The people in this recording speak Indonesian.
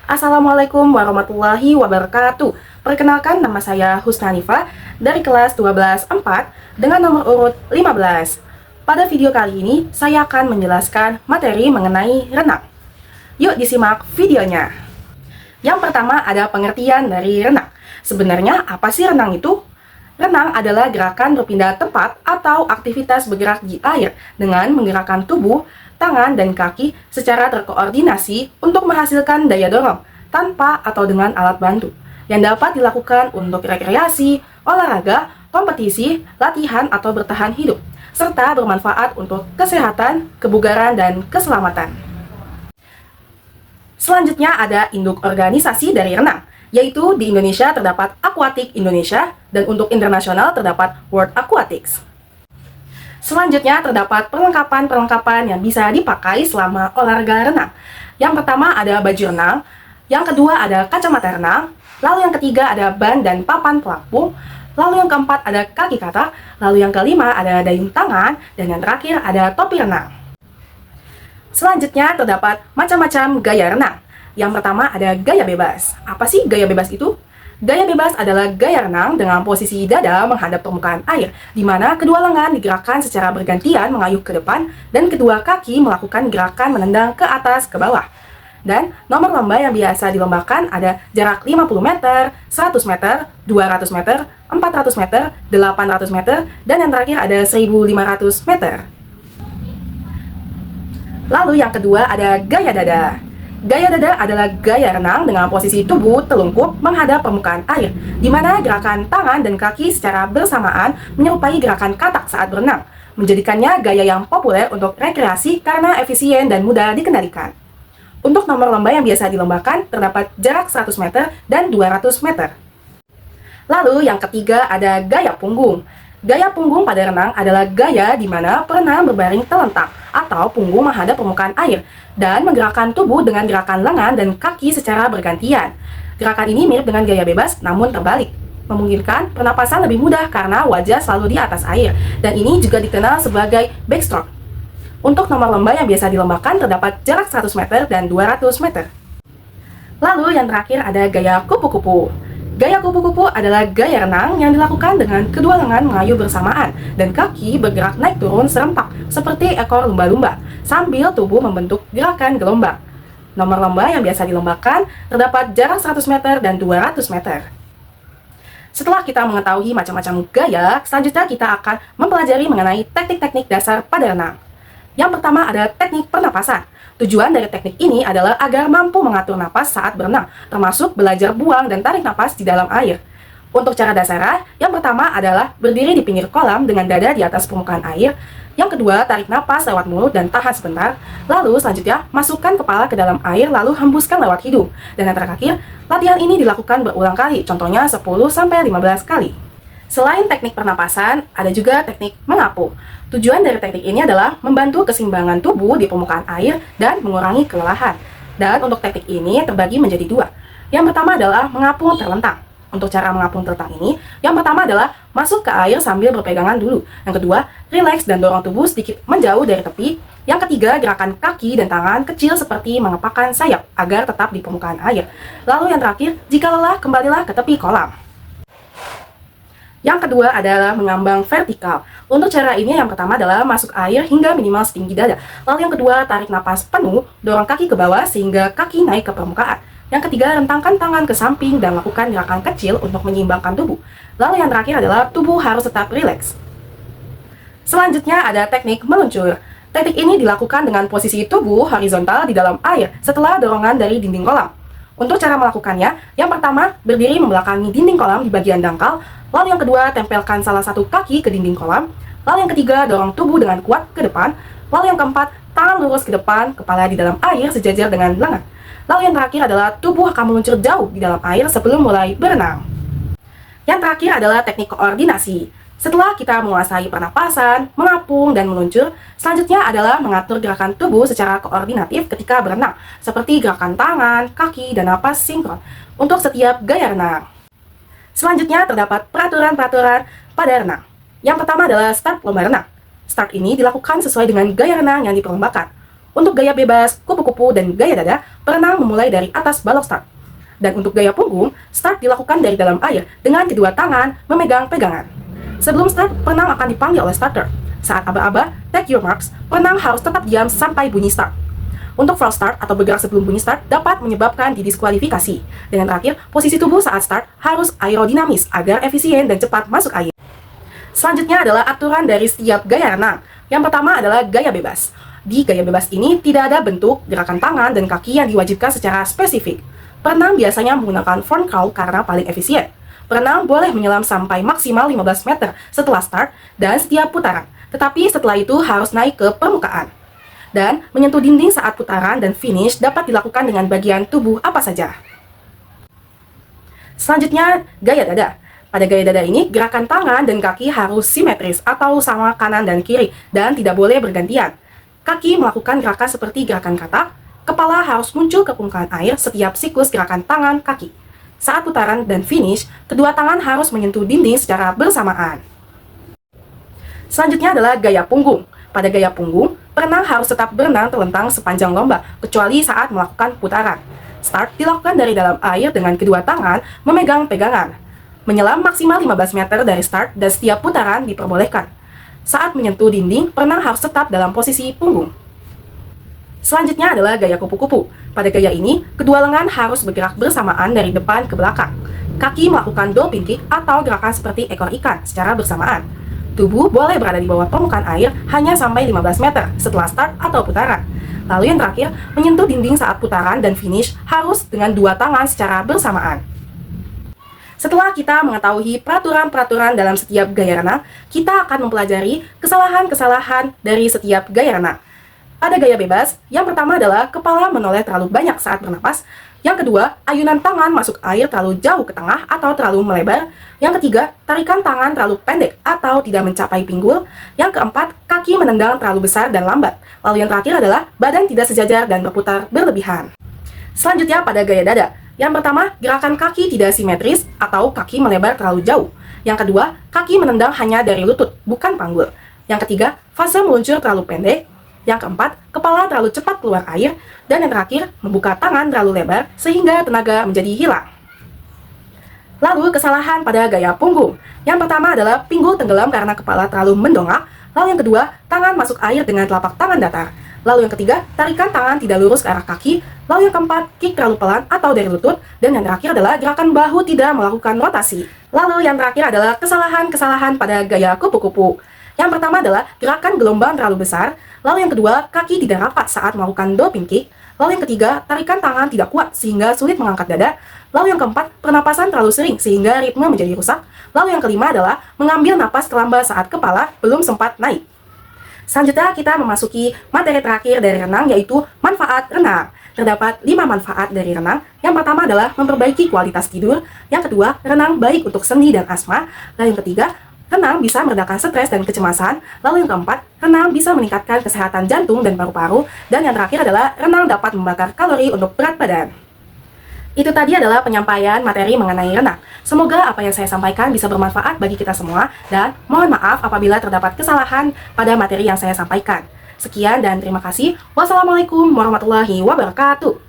Assalamualaikum warahmatullahi wabarakatuh. Perkenalkan, nama saya Husna Hanifa dari kelas 12-4 dengan nomor urut 15. Pada video kali ini, saya akan menjelaskan materi mengenai renang. Yuk disimak videonya. Yang pertama ada pengertian dari renang. Sebenarnya apa sih renang itu? Renang adalah gerakan berpindah tempat atau aktivitas bergerak di air dengan menggerakkan tubuh, tangan, dan kaki secara terkoordinasi untuk menghasilkan daya dorong tanpa atau dengan alat bantu yang dapat dilakukan untuk rekreasi, olahraga, kompetisi, latihan, atau bertahan hidup, serta bermanfaat untuk kesehatan, kebugaran, dan keselamatan. Selanjutnya ada induk organisasi dari renang, yaitu di Indonesia terdapat Aquatic Indonesia dan untuk internasional terdapat World Aquatics. Selanjutnya terdapat perlengkapan-perlengkapan yang bisa dipakai selama olahraga renang. Yang pertama ada baju renang, yang kedua ada kacamata renang, lalu yang ketiga ada ban dan papan pelampung, lalu yang keempat ada kaki katak, lalu yang kelima ada dayung tangan, dan yang terakhir ada topi renang. Selanjutnya terdapat macam-macam gaya renang. Yang pertama ada gaya bebas. Apa sih gaya bebas itu? Gaya bebas adalah gaya renang dengan posisi dada menghadap permukaan air, di mana kedua lengan digerakkan secara bergantian mengayuh ke depan dan kedua kaki melakukan gerakan menendang ke atas ke bawah. Dan nomor lomba yang biasa dilombakan ada jarak 50 meter, 100 meter, 200 meter, 400 meter, 800 meter, dan yang terakhir ada 1500 meter. Lalu yang kedua ada gaya dada. Gaya dada adalah gaya renang dengan posisi tubuh telungkup menghadap permukaan air, di mana gerakan tangan dan kaki secara bersamaan menyerupai gerakan katak saat berenang, menjadikannya gaya yang populer untuk rekreasi karena efisien dan mudah dikendalikan. Untuk nomor lomba yang biasa dilombakan terdapat jarak 100 meter dan 200 meter. Lalu yang ketiga ada gaya punggung. Gaya punggung pada renang adalah gaya di mana perenang berbaring terlentang atau punggung menghadap permukaan air dan menggerakkan tubuh dengan gerakan lengan dan kaki secara bergantian. Gerakan ini mirip dengan gaya bebas namun terbalik, memungkinkan pernapasan lebih mudah karena wajah selalu di atas air, dan ini juga dikenal sebagai backstroke. Untuk nomor lomba yang biasa dilombakan terdapat jarak 100 meter dan 200 meter. Lalu yang terakhir ada gaya kupu-kupu. Gaya kupu-kupu adalah gaya renang yang dilakukan dengan kedua lengan mengayuh bersamaan dan kaki bergerak naik turun serempak seperti ekor lumba-lumba sambil tubuh membentuk gerakan gelombang. Nomor lomba yang biasa dilombakan terdapat jarak 100 meter dan 200 meter. Setelah kita mengetahui macam-macam gaya, selanjutnya kita akan mempelajari mengenai teknik-teknik dasar pada renang. Yang pertama ada teknik pernapasan. Tujuan dari teknik ini adalah agar mampu mengatur napas saat berenang, termasuk belajar buang dan tarik napas di dalam air. Untuk cara dasarnya, yang pertama adalah berdiri di pinggir kolam dengan dada di atas permukaan air. Yang kedua, tarik napas lewat mulut dan tahan sebentar. Lalu selanjutnya, masukkan kepala ke dalam air lalu hembuskan lewat hidung. Dan yang terakhir, latihan ini dilakukan berulang kali, contohnya 10-15 kali. Selain teknik pernapasan, ada juga teknik mengapung. Tujuan dari teknik ini adalah membantu keseimbangan tubuh di permukaan air dan mengurangi kelelahan. Dan untuk teknik ini terbagi menjadi dua. Yang pertama adalah mengapung terlentang. Untuk cara mengapung terlentang ini, yang pertama adalah masuk ke air sambil berpegangan dulu. Yang kedua, rileks dan dorong tubuh sedikit menjauh dari tepi. Yang ketiga, gerakan kaki dan tangan kecil seperti mengepakkan sayap agar tetap di permukaan air. Lalu yang terakhir, jika lelah, kembalilah ke tepi kolam. Yang kedua adalah mengambang vertikal. Untuk cara ini yang pertama adalah masuk air hingga minimal setinggi dada. Lalu yang kedua, tarik napas penuh, dorong kaki ke bawah sehingga kaki naik ke permukaan. Yang ketiga, rentangkan tangan ke samping dan lakukan gerakan kecil untuk menyeimbangkan tubuh. Lalu yang terakhir adalah tubuh harus tetap rileks. Selanjutnya ada teknik meluncur. Teknik ini dilakukan dengan posisi tubuh horizontal di dalam air setelah dorongan dari dinding kolam. Untuk cara melakukannya, yang pertama, berdiri membelakangi dinding kolam di bagian dangkal. Lalu yang kedua, tempelkan salah satu kaki ke dinding kolam. Lalu yang ketiga, dorong tubuh dengan kuat ke depan. Lalu yang keempat, tangan lurus ke depan, kepala di dalam air sejajar dengan lengan. Lalu yang terakhir adalah tubuh akan meluncur jauh di dalam air sebelum mulai berenang. Yang terakhir adalah teknik koordinasi. Setelah kita menguasai pernapasan, mengapung, dan meluncur, selanjutnya adalah mengatur gerakan tubuh secara koordinatif ketika berenang, seperti gerakan tangan, kaki, dan napas sinkron untuk setiap gaya renang. Selanjutnya terdapat peraturan-peraturan pada renang. Yang pertama adalah start lomba renang. Start ini dilakukan sesuai dengan gaya renang yang diperlombakan. Untuk gaya bebas, kupu-kupu, dan gaya dada, perenang memulai dari atas balok start. Dan untuk gaya punggung, start dilakukan dari dalam air dengan kedua tangan memegang pegangan. Sebelum start, perenang akan dipanggil oleh starter. Saat aba-aba, take your marks, perenang harus tetap diam sampai bunyi start. Untuk false start atau bergerak sebelum bunyi start dapat menyebabkan didiskualifikasi. Dan yang terakhir, posisi tubuh saat start harus aerodinamis agar efisien dan cepat masuk air. Selanjutnya adalah aturan dari setiap gaya renang. Yang pertama adalah gaya bebas. Di gaya bebas ini tidak ada bentuk, gerakan tangan, dan kaki yang diwajibkan secara spesifik. Perenang biasanya menggunakan front crawl karena paling efisien. Perenang boleh menyelam sampai maksimal 15 meter setelah start dan setiap putaran. Tetapi setelah itu harus naik ke permukaan. Dan menyentuh dinding saat putaran dan finish dapat dilakukan dengan bagian tubuh apa saja. Selanjutnya, gaya dada. Pada gaya dada ini, gerakan tangan dan kaki harus simetris atau sama kanan dan kiri dan tidak boleh bergantian. Kaki melakukan gerakan seperti gerakan katak, kepala harus muncul ke permukaan air setiap siklus gerakan tangan kaki. Saat putaran dan finish, kedua tangan harus menyentuh dinding secara bersamaan. Selanjutnya adalah gaya punggung. Pada gaya punggung, perenang harus tetap berenang terlentang sepanjang lomba, kecuali saat melakukan putaran. Start dilakukan dari dalam air dengan kedua tangan memegang pegangan. Menyelam maksimal 15 meter dari start dan setiap putaran diperbolehkan. Saat menyentuh dinding, perenang harus tetap dalam posisi punggung. Selanjutnya adalah gaya kupu-kupu. Pada gaya ini, kedua lengan harus bergerak bersamaan dari depan ke belakang. Kaki melakukan dolphin kick atau gerakan seperti ekor ikan secara bersamaan. Tubuh boleh berada di bawah permukaan air hanya sampai 15 meter setelah start atau putaran. Lalu yang terakhir, menyentuh dinding saat putaran dan finish harus dengan dua tangan secara bersamaan. Setelah kita mengetahui peraturan-peraturan dalam setiap gaya renang, kita akan mempelajari kesalahan-kesalahan dari setiap gaya renang. Pada gaya bebas, yang pertama adalah kepala menoleh terlalu banyak saat bernapas. Yang kedua, ayunan tangan masuk air terlalu jauh ke tengah atau terlalu melebar. Yang ketiga, tarikan tangan terlalu pendek atau tidak mencapai pinggul. Yang keempat, kaki menendang terlalu besar dan lambat. Lalu yang terakhir adalah badan tidak sejajar dan berputar berlebihan. Selanjutnya pada gaya dada. Yang pertama, gerakan kaki tidak simetris atau kaki melebar terlalu jauh. Yang kedua, kaki menendang hanya dari lutut, bukan panggul. Yang ketiga, fase meluncur terlalu pendek. Yang keempat, kepala terlalu cepat keluar air. Dan yang terakhir, membuka tangan terlalu lebar sehingga tenaga menjadi hilang. Lalu kesalahan pada gaya punggung. Yang pertama adalah pinggul tenggelam karena kepala terlalu mendongak. Lalu yang kedua, tangan masuk air dengan telapak tangan datar. Lalu yang ketiga, tarikan tangan tidak lurus ke arah kaki. Lalu yang keempat, kick terlalu pelan atau dari lutut. Dan yang terakhir adalah gerakan bahu tidak melakukan rotasi. Lalu yang terakhir adalah kesalahan-kesalahan pada gaya kupu-kupu. Yang pertama adalah gerakan gelombang terlalu besar. Lalu yang kedua, kaki tidak rapat saat melakukan dolphin kick. Lalu yang ketiga, tarikan tangan tidak kuat sehingga sulit mengangkat dada. Lalu yang keempat, pernapasan terlalu sering sehingga ritme menjadi rusak. Lalu yang kelima adalah mengambil napas terlambat saat kepala belum sempat naik. Selanjutnya kita memasuki materi terakhir dari renang, yaitu manfaat renang. Terdapat 5 manfaat dari renang. Yang pertama adalah memperbaiki kualitas tidur. Yang kedua, renang baik untuk sendi dan asma. Lalu yang ketiga, renang bisa meredakan stres dan kecemasan. Lalu yang keempat, renang bisa meningkatkan kesehatan jantung dan paru-paru. Dan yang terakhir adalah renang dapat membakar kalori untuk berat badan. Itu tadi adalah penyampaian materi mengenai renang. Semoga apa yang saya sampaikan bisa bermanfaat bagi kita semua. Dan mohon maaf apabila terdapat kesalahan pada materi yang saya sampaikan. Sekian dan terima kasih. Wassalamualaikum warahmatullahi wabarakatuh.